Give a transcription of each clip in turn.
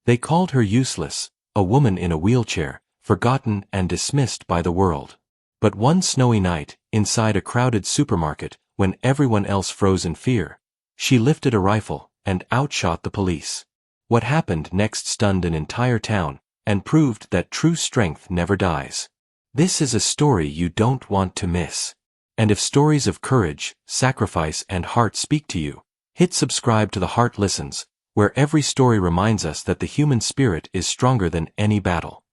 They called her useless, a woman in a wheelchair, forgotten and dismissed by the world. But one snowy night, inside a crowded supermarket, when everyone else froze in fear, she lifted a rifle and outshot the police. What happened next stunned an entire town and proved that true strength never dies. This is a story you don't want to miss. And if stories of courage, sacrifice, and heart speak to you, hit subscribe to The Heart Listens, where every story reminds us that the human spirit is stronger than any battle.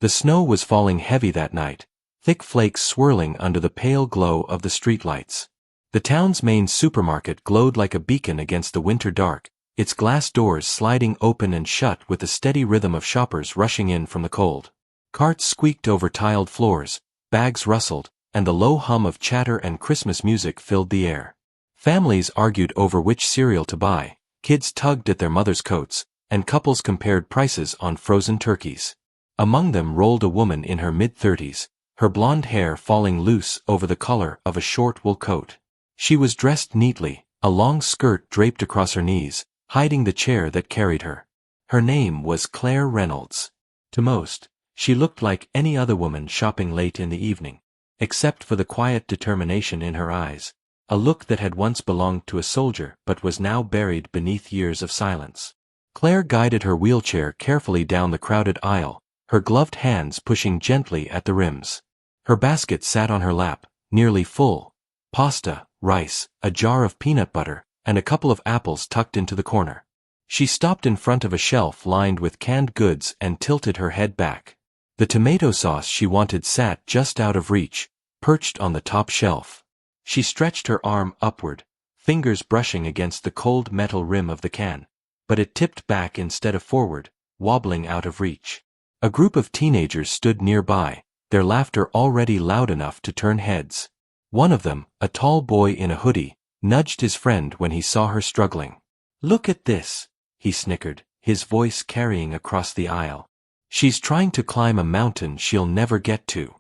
The snow was falling heavy that night, thick flakes swirling under the pale glow of the streetlights. The town's main supermarket glowed like a beacon against the winter dark, its glass doors sliding open and shut with the steady rhythm of shoppers rushing in from the cold. Carts squeaked over tiled floors, bags rustled, and the low hum of chatter and Christmas music filled the air. Families argued over which cereal to buy, kids tugged at their mothers' coats, and couples compared prices on frozen turkeys. Among them rolled a woman in her mid-30s, her blonde hair falling loose over the collar of a short wool coat. She was dressed neatly, a long skirt draped across her knees, hiding the chair that carried her. Her name was Claire Reynolds. To most, she looked like any other woman shopping late in the evening, except for the quiet determination in her eyes, a look that had once belonged to a soldier but was now buried beneath years of silence. Claire guided her wheelchair carefully down the crowded aisle, her gloved hands pushing gently at the rims. Her basket sat on her lap, nearly full. Pasta, rice, a jar of peanut butter, and a couple of apples tucked into the corner. She stopped in front of a shelf lined with canned goods and tilted her head back. The tomato sauce she wanted sat just out of reach, perched on the top shelf. She stretched her arm upward, fingers brushing against the cold metal rim of the can, but it tipped back instead of forward, wobbling out of reach. A group of teenagers stood nearby, their laughter already loud enough to turn heads. One of them, a tall boy in a hoodie, nudged his friend when he saw her struggling. "Look at this," he snickered, his voice carrying across the aisle. "She's trying to climb a mountain she'll never get to."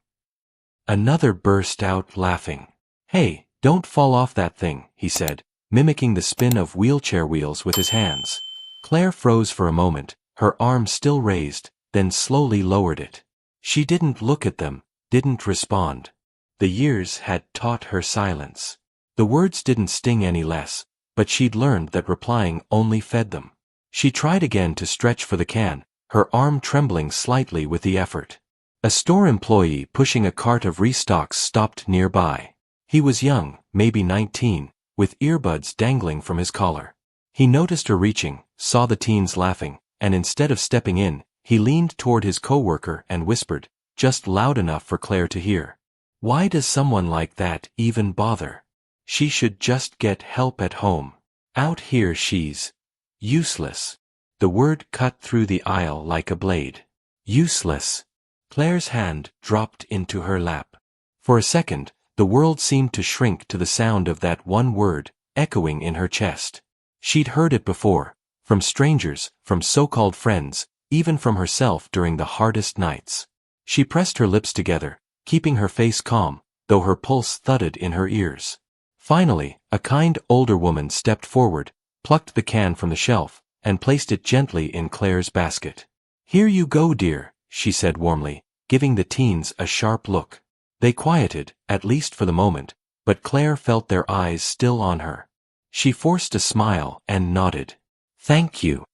Another burst out laughing. "Hey, don't fall off that thing," he said, mimicking the spin of wheelchair wheels with his hands. Claire froze for a moment, her arm still raised, then slowly lowered it. She didn't look at them, didn't respond. The years had taught her silence. The words didn't sting any less, but she'd learned that replying only fed them. She tried again to stretch for the can, her arm trembling slightly with the effort. A store employee pushing a cart of restocks stopped nearby. He was young, maybe 19, with earbuds dangling from his collar. He noticed her reaching, saw the teens laughing, and instead of stepping in, he leaned toward his coworker and whispered, just loud enough for Claire to hear. "Why does someone like that even bother? She should just get help at home. Out here she's useless." The word cut through the aisle like a blade. Useless. Claire's hand dropped into her lap. For a second, the world seemed to shrink to the sound of that one word, echoing in her chest. She'd heard it before, from strangers, from so-called friends, even from herself during the hardest nights. She pressed her lips together, keeping her face calm, though her pulse thudded in her ears. Finally, a kind older woman stepped forward, plucked the can from the shelf, and placed it gently in Claire's basket. "Here you go, dear," she said warmly, giving the teens a sharp look. They quieted, at least for the moment, but Claire felt their eyes still on her. She forced a smile and nodded. "Thank you."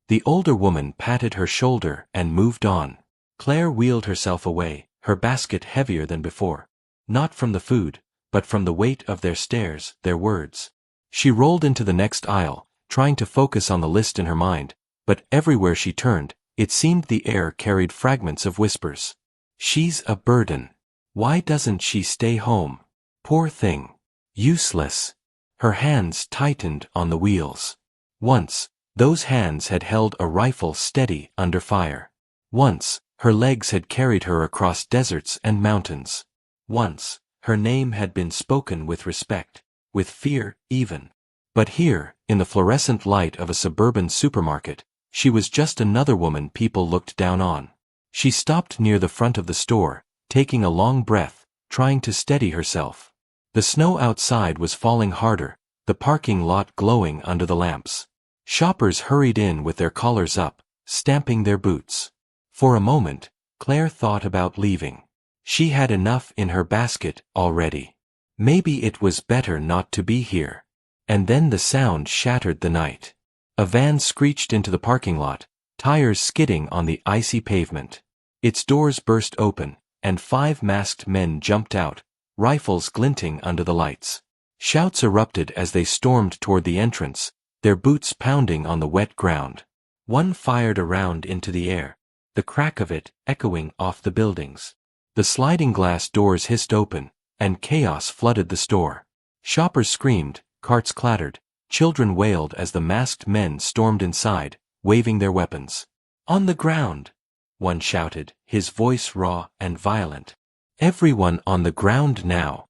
The older woman patted her shoulder and moved on. Claire wheeled herself away, her basket heavier than before. Not from the food, but from the weight of their stares, their words. She rolled into the next aisle, trying to focus on the list in her mind, but everywhere she turned, it seemed the air carried fragments of whispers. "She's a burden. Why doesn't she stay home? Poor thing. Useless." Her hands tightened on the wheels. Once, those hands had held a rifle steady under fire. Once, her legs had carried her across deserts and mountains. Once, her name had been spoken with respect, with fear even. But here, in the fluorescent light of a suburban supermarket, she was just another woman people looked down on. She stopped near the front of the store, taking a long breath, trying to steady herself. The snow outside was falling harder, the parking lot glowing under the lamps. Shoppers hurried in with their collars up, stamping their boots. For a moment, Claire thought about leaving. She had enough in her basket already. Maybe it was better not to be here. And then the sound shattered the night. A van screeched into the parking lot, tires skidding on the icy pavement. Its doors burst open, and 5 masked men jumped out, rifles glinting under the lights. Shouts erupted as they stormed toward the entrance, their boots pounding on the wet ground. One fired a round into the air, the crack of it echoing off the buildings. The sliding glass doors hissed open, and chaos flooded the store. Shoppers screamed, carts clattered, children wailed as the masked men stormed inside, waving their weapons. "On the ground!" one shouted, his voice raw and violent. "Everyone on the ground now!"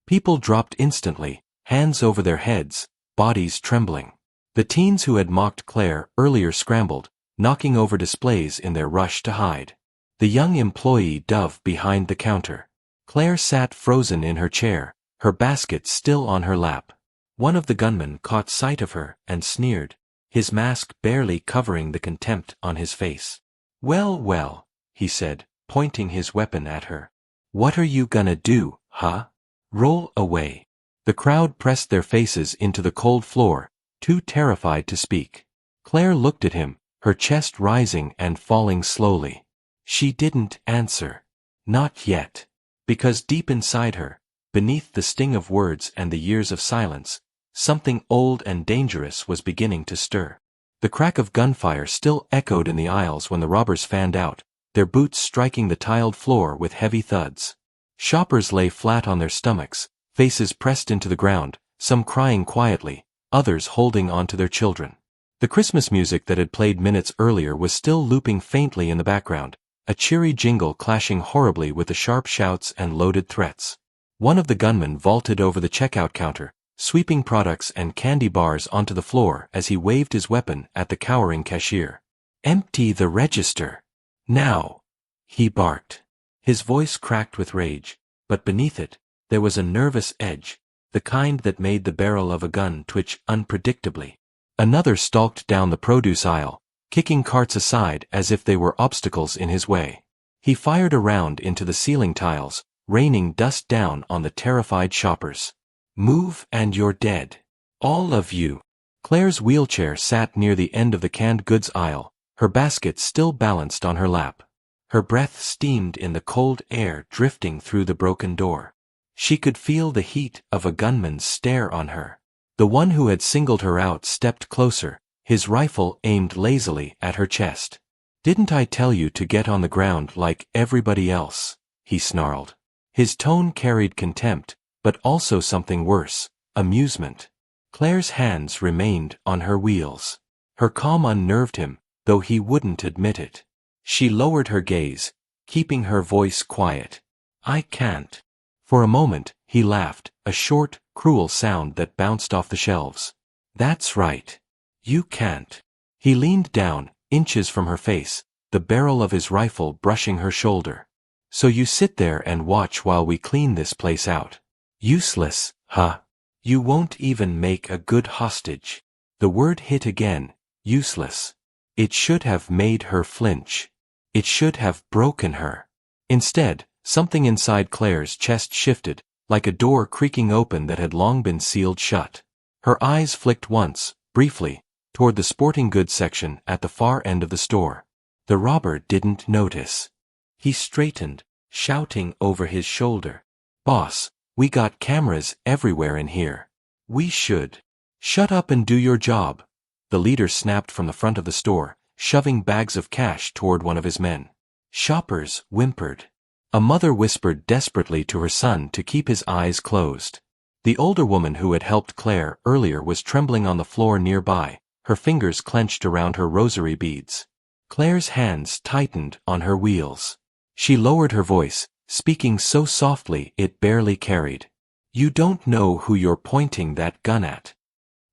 People dropped instantly, hands over their heads, bodies trembling. The teens who had mocked Claire earlier scrambled, knocking over displays in their rush to hide. The young employee dove behind the counter. Claire sat frozen in her chair, her basket still on her lap. One of the gunmen caught sight of her and sneered, his mask barely covering the contempt on his face. "Well, well," he said, pointing his weapon at her. "What are you gonna do, huh? Roll away." The crowd pressed their faces into the cold floor, too terrified to speak. Claire looked at him, her chest rising and falling slowly. She didn't answer. Not yet. Because deep inside her, beneath the sting of words and the years of silence, something old and dangerous was beginning to stir. The crack of gunfire still echoed in the aisles when the robbers fanned out, their boots striking the tiled floor with heavy thuds. Shoppers lay flat on their stomachs, faces pressed into the ground, some crying quietly, others holding on to their children. The Christmas music that had played minutes earlier was still looping faintly in the background, a cheery jingle clashing horribly with the sharp shouts and loaded threats. One of the gunmen vaulted over the checkout counter, sweeping products and candy bars onto the floor as he waved his weapon at the cowering cashier. "Empty the register! Now!" he barked. His voice cracked with rage, but beneath it, there was a nervous edge, the kind that made the barrel of a gun twitch unpredictably. Another stalked down the produce aisle, kicking carts aside as if they were obstacles in his way. He fired a round into the ceiling tiles, raining dust down on the terrified shoppers. "Move and you're dead. All of you." Claire's wheelchair sat near the end of the canned goods aisle, her basket still balanced on her lap. Her breath steamed in the cold air drifting through the broken door. She could feel the heat of a gunman's stare on her. The one who had singled her out stepped closer, his rifle aimed lazily at her chest. "Didn't I tell you to get on the ground like everybody else?" he snarled. His tone carried contempt, but also something worse, amusement. Claire's hands remained on her wheels. Her calm unnerved him, though he wouldn't admit it. She lowered her gaze, keeping her voice quiet. "I can't." For a moment, he laughed, a short, cruel sound that bounced off the shelves. "That's right. You can't." He leaned down, inches from her face, the barrel of his rifle brushing her shoulder. "So you sit there and watch while we clean this place out. Useless, huh? You won't even make a good hostage." The word hit again, useless. It should have made her flinch. It should have broken her. Instead, something inside Claire's chest shifted, like a door creaking open that had long been sealed shut. Her eyes flicked once, briefly, toward the sporting goods section at the far end of the store. The robber didn't notice. He straightened, shouting over his shoulder. "Boss, we got cameras everywhere in here. We should." "Shut up and do your job," the leader snapped from the front of the store, shoving bags of cash toward one of his men. Shoppers whimpered. A mother whispered desperately to her son to keep his eyes closed. The older woman who had helped Claire earlier was trembling on the floor nearby, her fingers clenched around her rosary beads. Claire's hands tightened on her wheels. She lowered her voice, speaking so softly it barely carried. "You don't know who you're pointing that gun at."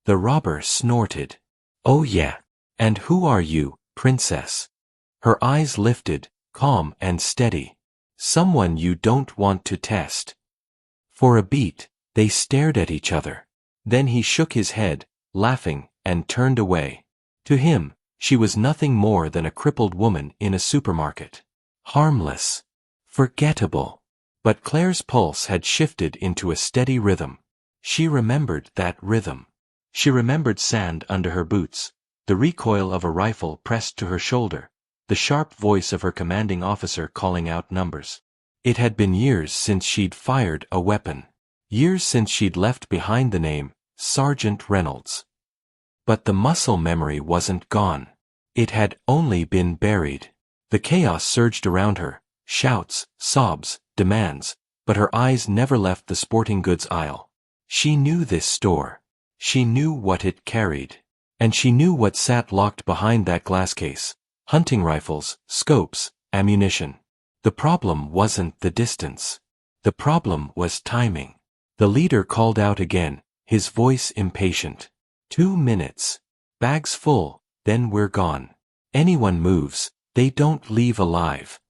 The robber snorted. "Oh yeah. And who are you, princess?" Her eyes lifted, calm and steady. "Someone you don't want to test." For a beat, they stared at each other. Then he shook his head, laughing, and turned away. To him, She was nothing more than a crippled woman in a supermarket. Harmless. Forgettable. But Claire's pulse had shifted into a steady rhythm. She remembered that rhythm. She remembered sand under her boots, the recoil of a rifle pressed to her shoulder, the sharp voice of her commanding officer calling out numbers. It had been years since she'd fired a weapon. Years since she'd left behind the name, Sergeant Reynolds. But the muscle memory wasn't gone. It had only been buried. The chaos surged around her, shouts, sobs, demands, but her eyes never left the sporting goods aisle. She knew this store. She knew what it carried. And she knew what sat locked behind that glass case. Hunting rifles, scopes, ammunition. The problem wasn't the distance. The problem was timing. The leader called out again, his voice impatient. 2 minutes. Bags full, then we're gone. Anyone moves, they don't leave alive.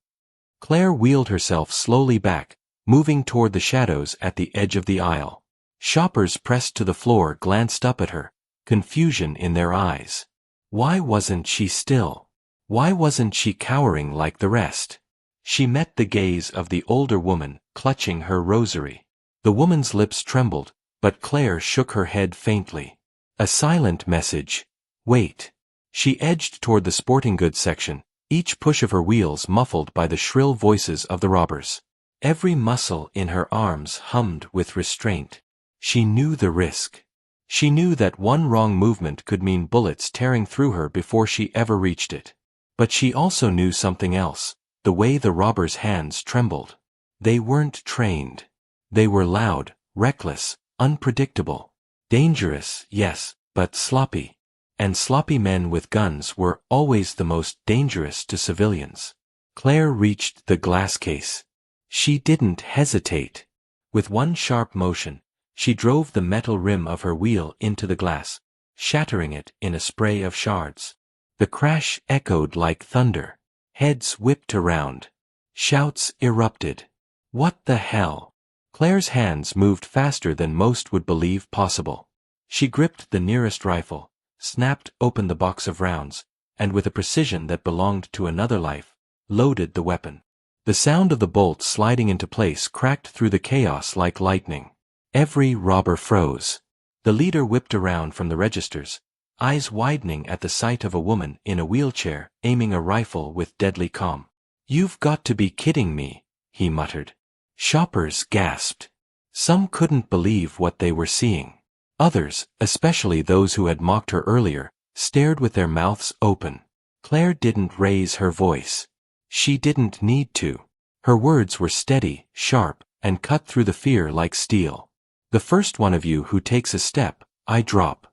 Claire wheeled herself slowly back, moving toward the shadows at the edge of the aisle. Shoppers pressed to the floor glanced up at her, confusion in their eyes. Why wasn't she still? Why wasn't she cowering like the rest? She met the gaze of the older woman, clutching her rosary. The woman's lips trembled, but Claire shook her head faintly. A silent message. Wait. She edged toward the sporting goods section, each push of her wheels muffled by the shrill voices of the robbers. Every muscle in her arms hummed with restraint. She knew the risk. She knew that one wrong movement could mean bullets tearing through her before she ever reached it. But she also knew something else, the way the robbers' hands trembled. They weren't trained. They were loud, reckless, unpredictable. Dangerous, yes, but sloppy. And sloppy men with guns were always the most dangerous to civilians. Claire reached the glass case. She didn't hesitate. With one sharp motion, she drove the metal rim of her wheel into the glass, shattering it in a spray of shards. The crash echoed like thunder. Heads whipped around. Shouts erupted. What the hell? Claire's hands moved faster than most would believe possible. She gripped the nearest rifle, snapped open the box of rounds, and with a precision that belonged to another life, loaded the weapon. The sound of the bolt sliding into place cracked through the chaos like lightning. Every robber froze. The leader whipped around from the registers, eyes widening at the sight of a woman in a wheelchair aiming a rifle with deadly calm. "You've got to be kidding me," he muttered. Shoppers gasped. Some couldn't believe what they were seeing. Others, especially those who had mocked her earlier, stared with their mouths open. Claire didn't raise her voice. She didn't need to. Her words were steady, sharp, and cut through the fear like steel. "The first one of you who takes a step, I drop."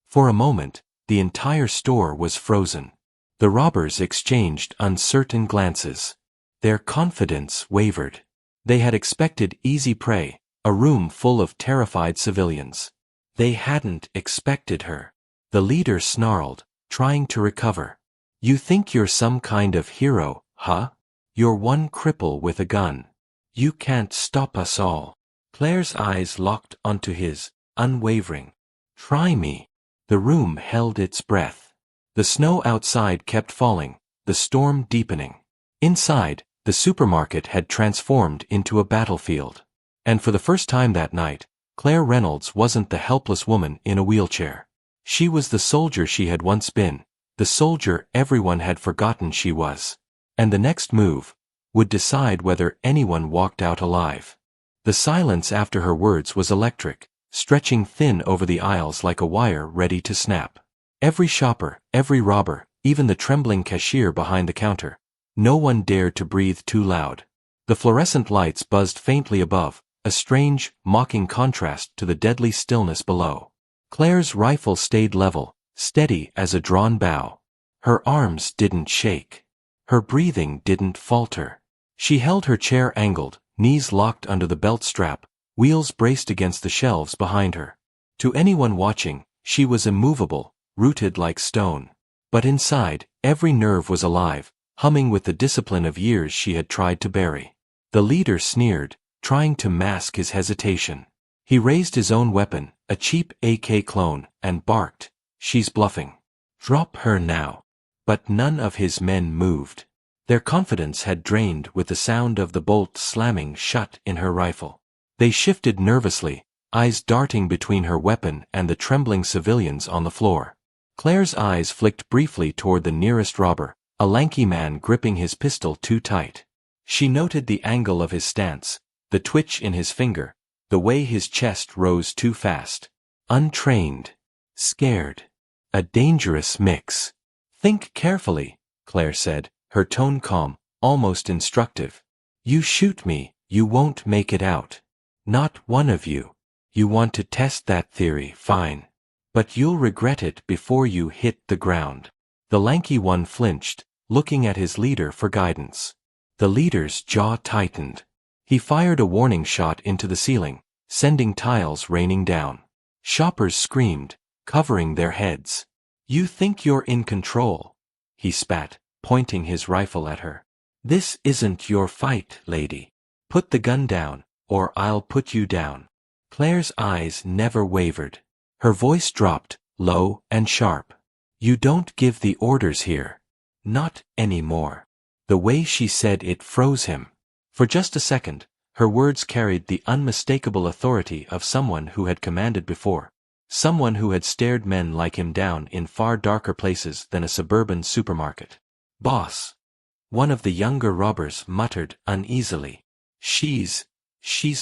For a moment, the entire store was frozen. The robbers exchanged uncertain glances. Their confidence wavered. They had expected easy prey, a room full of terrified civilians. They hadn't expected her. The leader snarled, trying to recover. "You think you're some kind of hero, huh? You're one cripple with a gun. You can't stop us all." Claire's eyes locked onto his, unwavering. "Try me." The room held its breath. The snow outside kept falling, the storm deepening. Inside, the supermarket had transformed into a battlefield. And for the first time that night, Claire Reynolds wasn't the helpless woman in a wheelchair. She was the soldier she had once been, the soldier everyone had forgotten she was. And the next move would decide whether anyone walked out alive. The silence after her words was electric, stretching thin over the aisles like a wire ready to snap. Every shopper, every robber, even the trembling cashier behind the counter. No one dared to breathe too loud. The fluorescent lights buzzed faintly above, a strange, mocking contrast to the deadly stillness below. Claire's rifle stayed level, steady as a drawn bow. Her arms didn't shake. Her breathing didn't falter. She held her chair angled, knees locked under the belt strap, wheels braced against the shelves behind her. To anyone watching, she was immovable, rooted like stone. But inside, every nerve was alive, humming with the discipline of years she had tried to bury. The leader sneered, trying to mask his hesitation. He raised his own weapon, a cheap AK clone, and barked, "She's bluffing. Drop her now. But none of his men moved. Their confidence had drained with the sound of the bolt slamming shut in her rifle. They shifted nervously, eyes darting between her weapon and the trembling civilians on the floor. Claire's eyes flicked briefly toward the nearest robber, a lanky man gripping his pistol too tight. She noted the angle of his stance, the twitch in his finger, the way his chest rose too fast. Untrained. Scared. A dangerous mix. Think carefully, Claire said, her tone calm, almost instructive. You shoot me, you won't make it out. Not one of you. You want to test that theory, fine. But you'll regret it before you hit the ground. The lanky one flinched, looking at his leader for guidance. The leader's jaw tightened. He fired a warning shot into the ceiling, sending tiles raining down. Shoppers screamed, covering their heads. You think you're in control, he spat, pointing his rifle at her. This isn't your fight, lady. Put the gun down, or I'll put you down. Claire's eyes never wavered. Her voice dropped, low and sharp. You don't give the orders here. Not anymore. The way she said it froze him. For just a second, her words carried the unmistakable authority of someone who had commanded before. Someone who had stared men like him down in far darker places than a suburban supermarket. Boss. One of the younger robbers muttered uneasily. She's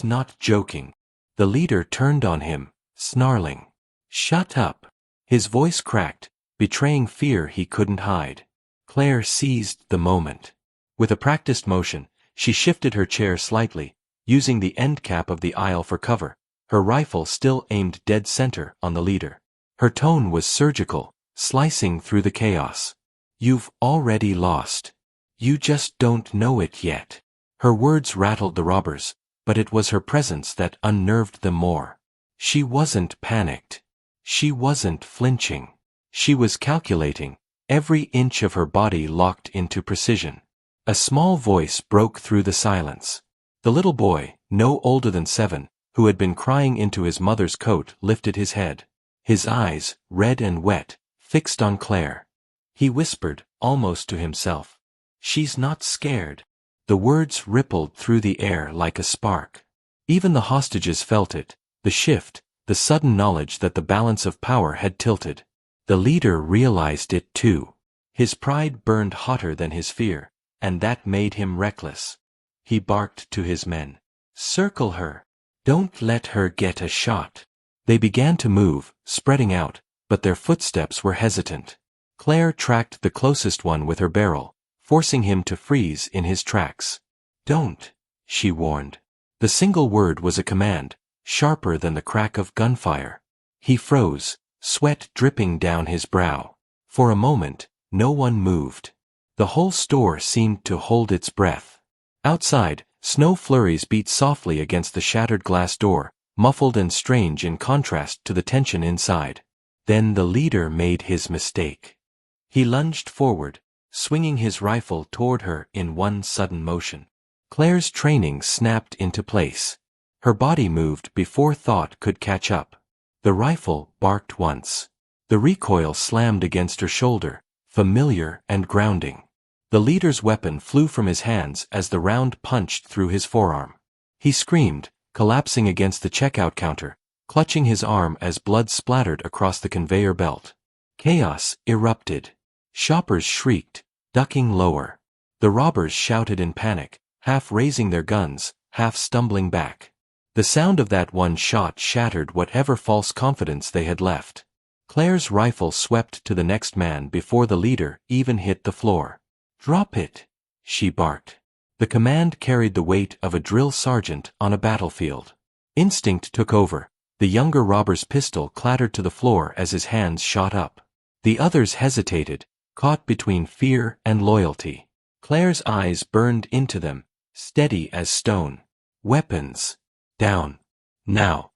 not joking. The leader turned on him, snarling. Shut up. His voice cracked, betraying fear he couldn't hide. Claire seized the moment. With a practiced motion, she shifted her chair slightly, using the end cap of the aisle for cover, her rifle still aimed dead center on the leader. Her tone was surgical, slicing through the chaos. You've already lost. You just don't know it yet. Her words rattled the robbers, but it was her presence that unnerved them more. She wasn't panicked. She wasn't flinching. She was calculating, every inch of her body locked into precision. A small voice broke through the silence. The little boy, no older than 7, who had been crying into his mother's coat, lifted his head. His eyes, red and wet, fixed on Claire. He whispered, almost to himself. She's not scared. The words rippled through the air like a spark. Even the hostages felt it, the shift, the sudden knowledge that the balance of power had tilted. The leader realized it too. His pride burned hotter than his fear, and that made him reckless. He barked to his men. Circle her. Don't let her get a shot. They began to move, spreading out, but their footsteps were hesitant. Claire tracked the closest one with her barrel, forcing him to freeze in his tracks. Don't, she warned. The single word was a command, sharper than the crack of gunfire. He froze, sweat dripping down his brow. For a moment, no one moved. The whole store seemed to hold its breath. Outside, snow flurries beat softly against the shattered glass door, muffled and strange in contrast to the tension inside. Then the leader made his mistake. He lunged forward, swinging his rifle toward her in one sudden motion. Claire's training snapped into place. Her body moved before thought could catch up. The rifle barked once. The recoil slammed against her shoulder, familiar and grounding. The leader's weapon flew from his hands as the round punched through his forearm. He screamed, collapsing against the checkout counter, clutching his arm as blood splattered across the conveyor belt. Chaos erupted. Shoppers shrieked, ducking lower. The robbers shouted in panic, half raising their guns, half stumbling back. The sound of that one shot shattered whatever false confidence they had left. Claire's rifle swept to the next man before the leader even hit the floor. Drop it, she barked. The command carried the weight of a drill sergeant on a battlefield. Instinct took over. The younger robber's pistol clattered to the floor as his hands shot up. The others hesitated, caught between fear and loyalty. Claire's eyes burned into them, steady as stone. Weapons. Down. Now.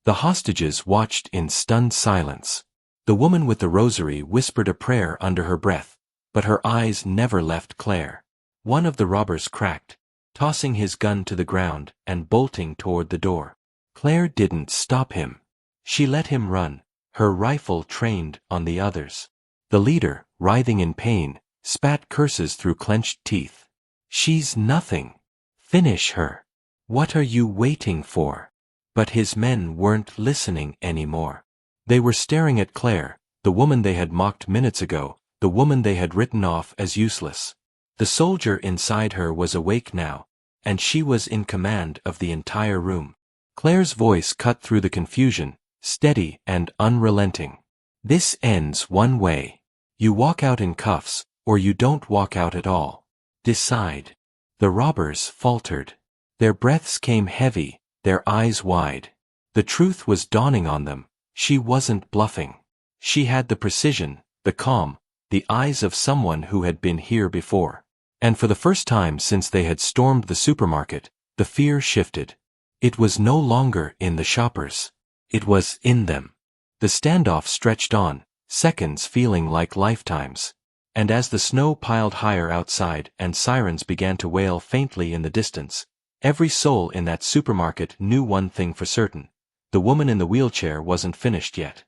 The hostages watched in stunned silence. The woman with the rosary whispered a prayer under her breath, but her eyes never left Claire. One of the robbers cracked, tossing his gun to the ground and bolting toward the door. Claire didn't stop him. She let him run, her rifle trained on the others. The leader, writhing in pain, spat curses through clenched teeth. "She's nothing. Finish her. What are you waiting for?" But his men weren't listening anymore. They were staring at Claire, the woman they had mocked minutes ago, the woman they had written off as useless. The soldier inside her was awake now, and she was in command of the entire room. Claire's voice cut through the confusion, steady and unrelenting. "This ends one way. You walk out in cuffs, or you don't walk out at all. Decide." The robbers faltered. Their breaths came heavy, their eyes wide. The truth was dawning on them. She wasn't bluffing. She had the precision, the calm, the eyes of someone who had been here before. And for the first time since they had stormed the supermarket, the fear shifted. It was no longer in the shoppers. It was in them. The standoff stretched on, seconds feeling like lifetimes. And as the snow piled higher outside and sirens began to wail faintly in the distance, every soul in that supermarket knew one thing for certain: the woman in the wheelchair wasn't finished yet.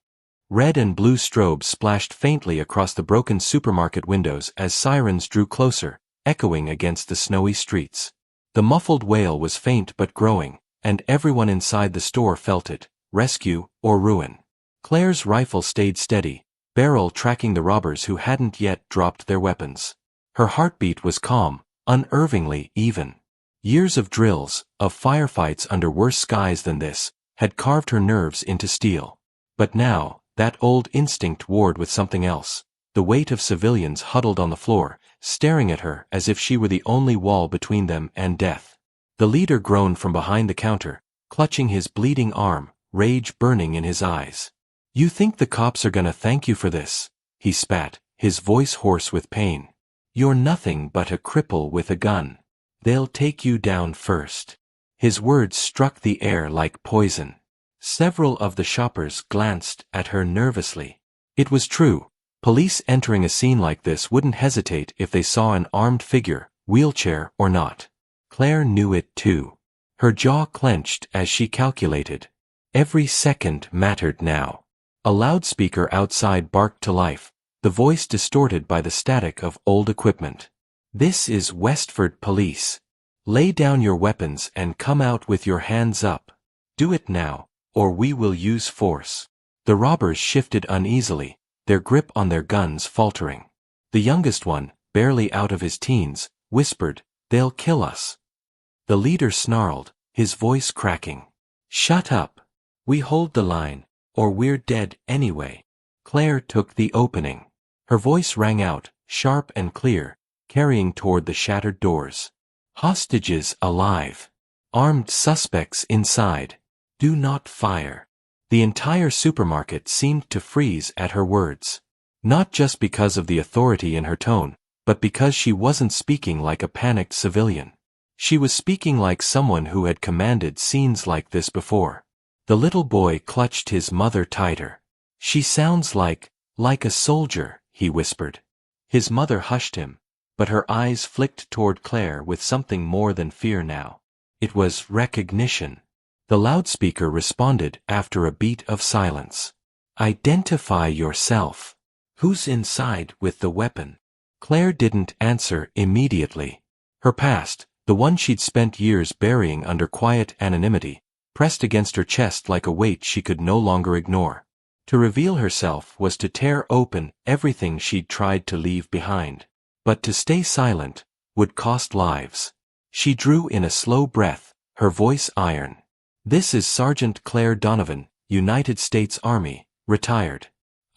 Red and blue strobes splashed faintly across the broken supermarket windows as sirens drew closer, echoing against the snowy streets. The muffled wail was faint but growing, and everyone inside the store felt it: rescue or ruin. Claire's rifle stayed steady, barrel tracking the robbers who hadn't yet dropped their weapons. Her heartbeat was calm, unnervingly even. Years of drills, of firefights under worse skies than this, had carved her nerves into steel. But now, that old instinct warred with something else: the weight of civilians huddled on the floor, staring at her as if she were the only wall between them and death. The leader groaned from behind the counter, clutching his bleeding arm, rage burning in his eyes. "You think the cops are gonna thank you for this?" he spat, his voice hoarse with pain. "You're nothing but a cripple with a gun. They'll take you down first." His words struck the air like poison. Several of the shoppers glanced at her nervously. It was true. Police entering a scene like this wouldn't hesitate if they saw an armed figure, wheelchair or not. Claire knew it too. Her jaw clenched as she calculated. Every second mattered now. A loudspeaker outside barked to life, the voice distorted by the static of old equipment. "This is Westford Police. Lay down your weapons and come out with your hands up. Do it now, or we will use force." The robbers shifted uneasily, their grip on their guns faltering. The youngest one, barely out of his teens, whispered, "They'll kill us." The leader snarled, his voice cracking. "Shut up. We hold the line, or we're dead anyway." Claire took the opening. Her voice rang out, sharp and clear, carrying toward the shattered doors. "Hostages alive. Armed suspects inside. Do not fire." The entire supermarket seemed to freeze at her words. Not just because of the authority in her tone, but because she wasn't speaking like a panicked civilian. She was speaking like someone who had commanded scenes like this before. The little boy clutched his mother tighter. "She sounds like a soldier," he whispered. His mother hushed him, but her eyes flicked toward Claire with something more than fear now. It was recognition. The loudspeaker responded after a beat of silence. "Identify yourself. Who's inside with the weapon?" Claire didn't answer immediately. Her past, the one she'd spent years burying under quiet anonymity, pressed against her chest like a weight she could no longer ignore. To reveal herself was to tear open everything she'd tried to leave behind. But to stay silent would cost lives. She drew in a slow breath, her voice iron. "This is Sergeant Claire Donovan, United States Army, retired.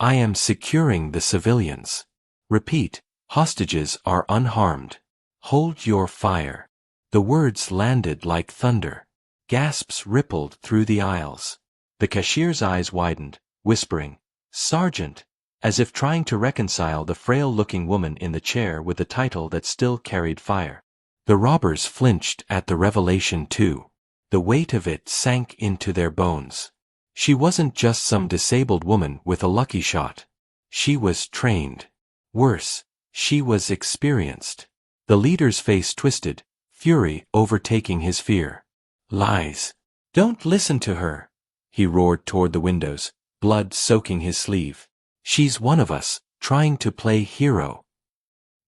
I am securing the civilians. Repeat, hostages are unharmed. Hold your fire." The words landed like thunder. Gasps rippled through the aisles. The cashier's eyes widened, whispering, "Sergeant," as if trying to reconcile the frail-looking woman in the chair with the title that still carried fire. The robbers flinched at the revelation too. The weight of it sank into their bones. She wasn't just some disabled woman with a lucky shot. She was trained. Worse, she was experienced. The leader's face twisted, fury overtaking his fear. "Lies. Don't listen to her," he roared toward the windows, blood soaking his sleeve. "She's one of us, trying to play hero.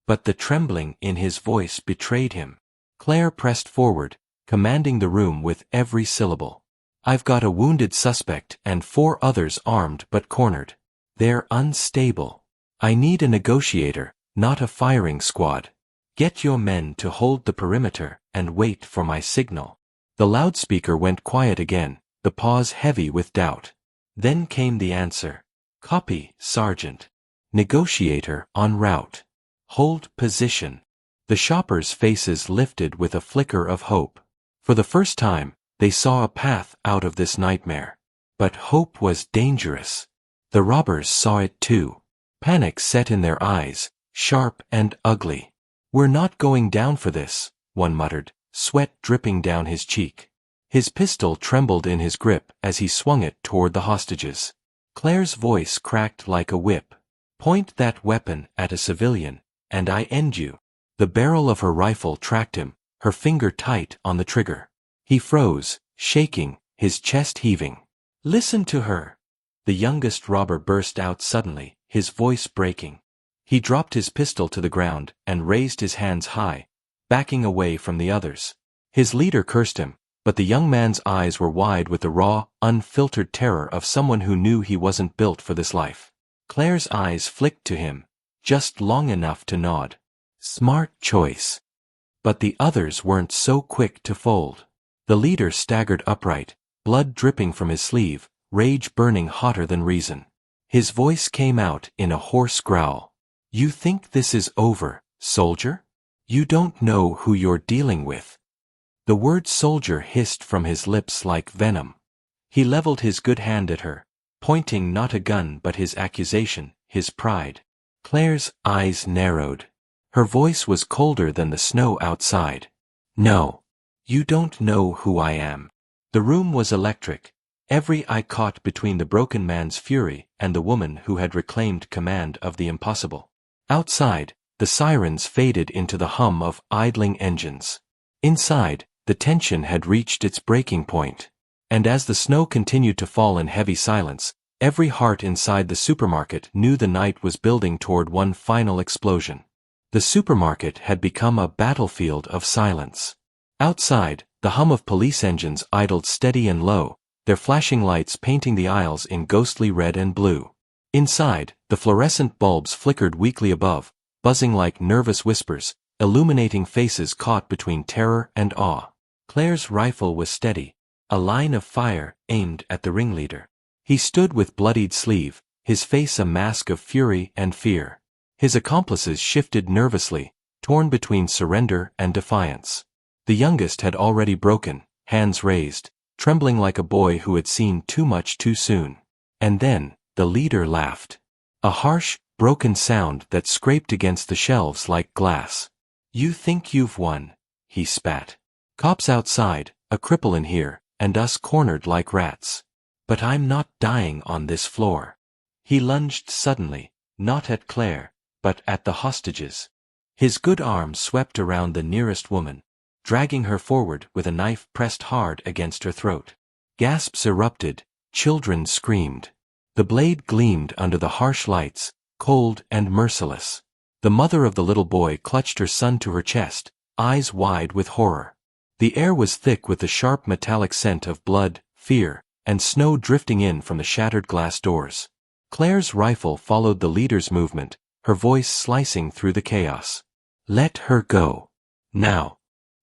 But the trembling in his voice betrayed him. Claire pressed forward, commanding the room with every syllable. I've got a wounded suspect and 4 others armed but cornered. They're unstable. I need a negotiator, not a firing squad. Get your men to hold the perimeter and wait for my signal. The loudspeaker went quiet again, the pause heavy with doubt. Then came the answer. Copy, Sergeant. Negotiator en route. Hold position. The shoppers' faces lifted with a flicker of hope. For the first time, they saw a path out of this nightmare. But hope was dangerous. The robbers saw it too. Panic set in their eyes, sharp and ugly. We're not going down for this, one muttered, sweat dripping down his cheek. His pistol trembled in his grip as he swung it toward the hostages. Claire's voice cracked like a whip. Point that weapon at a civilian, and I end you. The barrel of her rifle tracked him, her finger tight on the trigger. He froze, shaking, his chest heaving. Listen to her. The youngest robber burst out suddenly, his voice breaking. He dropped his pistol to the ground and raised his hands high, backing away from the others. His leader cursed him, but the young man's eyes were wide with the raw, unfiltered terror of someone who knew he wasn't built for this life. Claire's eyes flicked to him, just long enough to nod. Smart choice. But the others weren't so quick to fold. The leader staggered upright, blood dripping from his sleeve, rage burning hotter than reason. His voice came out in a hoarse growl. You think this is over, soldier? You don't know who you're dealing with. The word soldier hissed from his lips like venom. He leveled his good hand at her, pointing not a gun but his accusation, his pride. Claire's eyes narrowed. Her voice was colder than the snow outside. No. You don't know who I am. The room was electric, every eye caught between the broken man's fury and the woman who had reclaimed command of the impossible. Outside, the sirens faded into the hum of idling engines. Inside, the tension had reached its breaking point. And as the snow continued to fall in heavy silence, every heart inside the supermarket knew the night was building toward one final explosion. The supermarket had become a battlefield of silence. Outside, the hum of police engines idled steady and low, their flashing lights painting the aisles in ghostly red and blue. Inside, the fluorescent bulbs flickered weakly above, buzzing like nervous whispers, illuminating faces caught between terror and awe. Claire's rifle was steady, a line of fire aimed at the ringleader. He stood with bloodied sleeve, his face a mask of fury and fear. His accomplices shifted nervously, torn between surrender and defiance. The youngest had already broken, hands raised, trembling like a boy who had seen too much too soon. And then, the leader laughed. A harsh, broken sound that scraped against the shelves like glass. You think you've won, he spat. Cops outside, a cripple in here, and us cornered like rats. But I'm not dying on this floor. He lunged suddenly, not at Claire, but at the hostages. His good arm swept around the nearest woman, dragging her forward with a knife pressed hard against her throat. Gasps erupted, children screamed. The blade gleamed under the harsh lights, cold and merciless. The mother of the little boy clutched her son to her chest, eyes wide with horror. The air was thick with the sharp metallic scent of blood, fear, and snow drifting in from the shattered glass doors. Claire's rifle followed the leader's movement, her voice slicing through the chaos. Let her go. Now.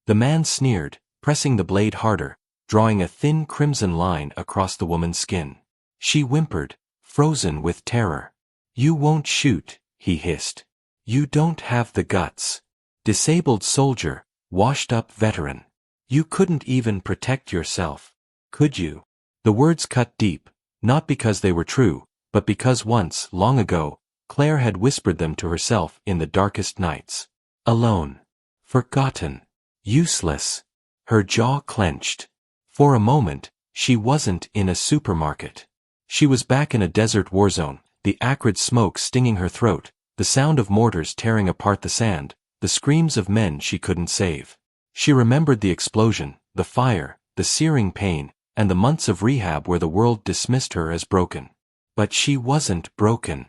The man sneered, pressing the blade harder, drawing a thin crimson line across the woman's skin. She whimpered, frozen with terror. You won't shoot, he hissed. You don't have the guts. Disabled soldier, washed-up veteran. You couldn't even protect yourself, could you? The words cut deep, not because they were true, but because once, long ago, Claire had whispered them to herself in the darkest nights. Alone. Forgotten. Useless. Her jaw clenched. For a moment, she wasn't in a supermarket. She was back in a desert war zone, the acrid smoke stinging her throat, the sound of mortars tearing apart the sand, the screams of men she couldn't save. She remembered the explosion, the fire, the searing pain, and the months of rehab where the world dismissed her as broken. But she wasn't broken.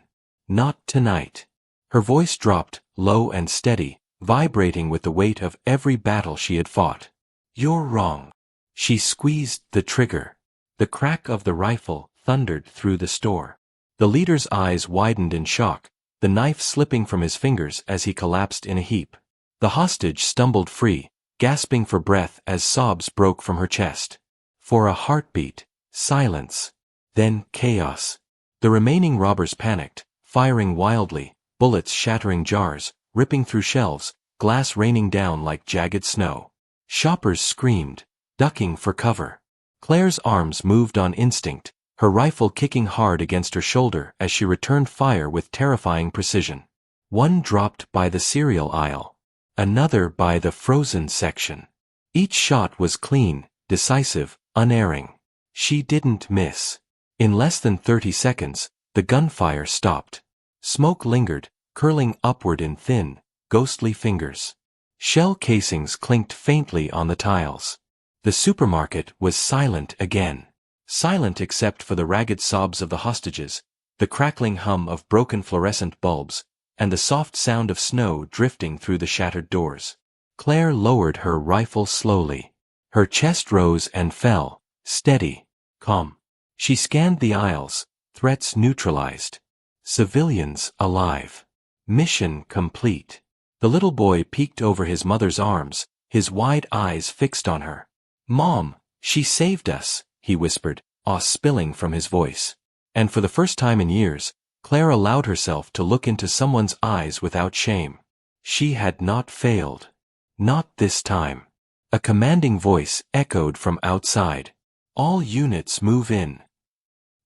Not tonight. Her voice dropped, low and steady, vibrating with the weight of every battle she had fought. You're wrong. She squeezed the trigger. The crack of the rifle thundered through the store. The leader's eyes widened in shock, the knife slipping from his fingers as he collapsed in a heap. The hostage stumbled free, gasping for breath as sobs broke from her chest. For a heartbeat, silence. Then chaos. The remaining robbers panicked, firing wildly, bullets shattering jars, ripping through shelves, glass raining down like jagged snow. Shoppers screamed, ducking for cover. Claire's arms moved on instinct, her rifle kicking hard against her shoulder as she returned fire with terrifying precision. One dropped by the cereal aisle. Another by the frozen section. Each shot was clean, decisive, unerring. She didn't miss. In less than 30 seconds, the gunfire stopped. Smoke lingered, curling upward in thin, ghostly fingers. Shell casings clinked faintly on the tiles. The supermarket was silent again. Silent except for the ragged sobs of the hostages, the crackling hum of broken fluorescent bulbs, and the soft sound of snow drifting through the shattered doors. Claire lowered her rifle slowly. Her chest rose and fell, steady, calm. She scanned the aisles, threats neutralized. Civilians alive. Mission complete. The little boy peeked over his mother's arms, his wide eyes fixed on her. "Mom, she saved us," he whispered, awe spilling from his voice. And for the first time in years, Claire allowed herself to look into someone's eyes without shame. She had not failed. Not this time. A commanding voice echoed from outside. "All units move in."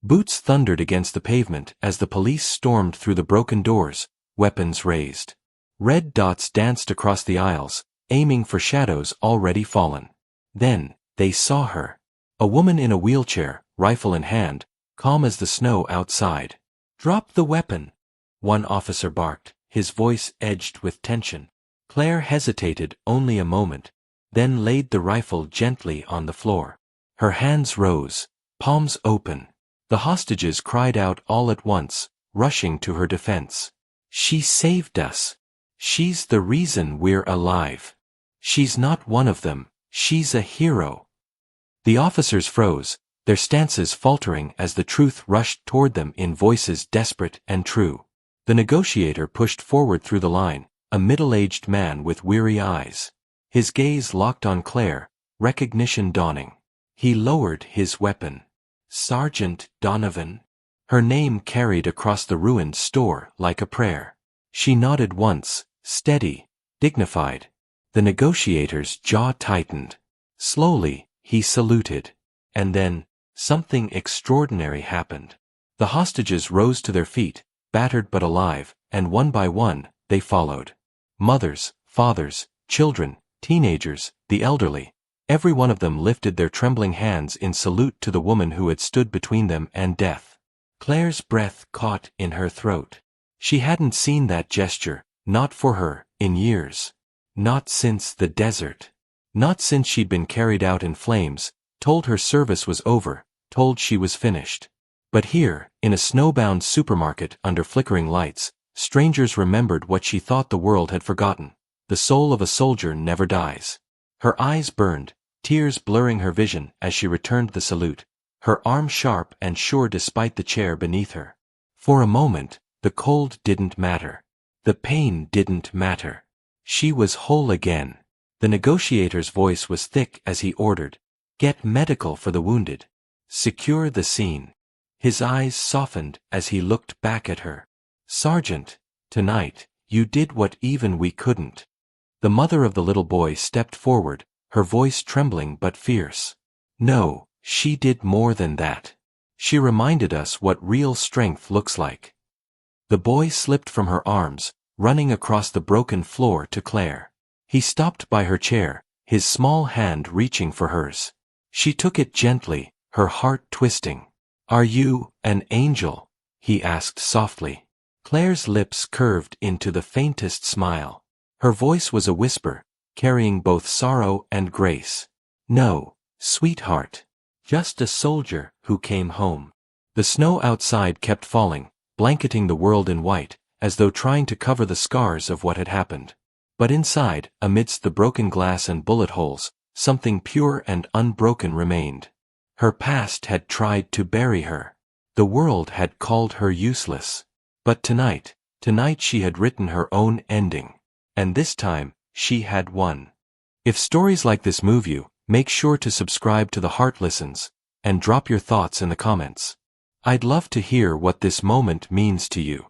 Boots thundered against the pavement as the police stormed through the broken doors, weapons raised. Red dots danced across the aisles, aiming for shadows already fallen. Then, they saw her. A woman in a wheelchair, rifle in hand, calm as the snow outside. "Drop the weapon," one officer barked, his voice edged with tension. Claire hesitated only a moment, then laid the rifle gently on the floor. Her hands rose, palms open. The hostages cried out all at once, rushing to her defense. "She saved us. She's the reason we're alive. She's not one of them, she's a hero." The officers froze, their stances faltering as the truth rushed toward them in voices desperate and true. The negotiator pushed forward through the line, a middle-aged man with weary eyes. His gaze locked on Claire, recognition dawning. He lowered his weapon. "Sergeant Donovan." Her name carried across the ruined store like a prayer. She nodded once, steady, dignified. The negotiator's jaw tightened. Slowly, he saluted. And then, something extraordinary happened. The hostages rose to their feet, battered but alive, and one by one, they followed. Mothers, fathers, children, teenagers, the elderly. Every one of them lifted their trembling hands in salute to the woman who had stood between them and death. Claire's breath caught in her throat. She hadn't seen that gesture, not for her, in years. Not since the desert. Not since she'd been carried out in flames, told her service was over, told she was finished. But here, in a snowbound supermarket under flickering lights, strangers remembered what she thought the world had forgotten. The soul of a soldier never dies. Her eyes burned, tears blurring her vision as she returned the salute, her arm sharp and sure despite the chair beneath her. For a moment, the cold didn't matter. The pain didn't matter. She was whole again. The negotiator's voice was thick as he ordered, "Get medical for the wounded. Secure the scene." His eyes softened as he looked back at her. "Sergeant, tonight, you did what even we couldn't." The mother of the little boy stepped forward, her voice trembling but fierce. "No, she did more than that. She reminded us what real strength looks like." The boy slipped from her arms, running across the broken floor to Claire. He stopped by her chair, his small hand reaching for hers. She took it gently, her heart twisting. "Are you an angel?" he asked softly. Claire's lips curved into the faintest smile. Her voice was a whisper, carrying both sorrow and grace. "No, sweetheart. Just a soldier who came home." The snow outside kept falling, blanketing the world in white, as though trying to cover the scars of what had happened. But inside, amidst the broken glass and bullet holes, something pure and unbroken remained. Her past had tried to bury her. The world had called her useless. But tonight she had written her own ending. And this time, she had won. If stories like this move you, make sure to subscribe to The Heart Listens, and drop your thoughts in the comments. I'd love to hear what this moment means to you.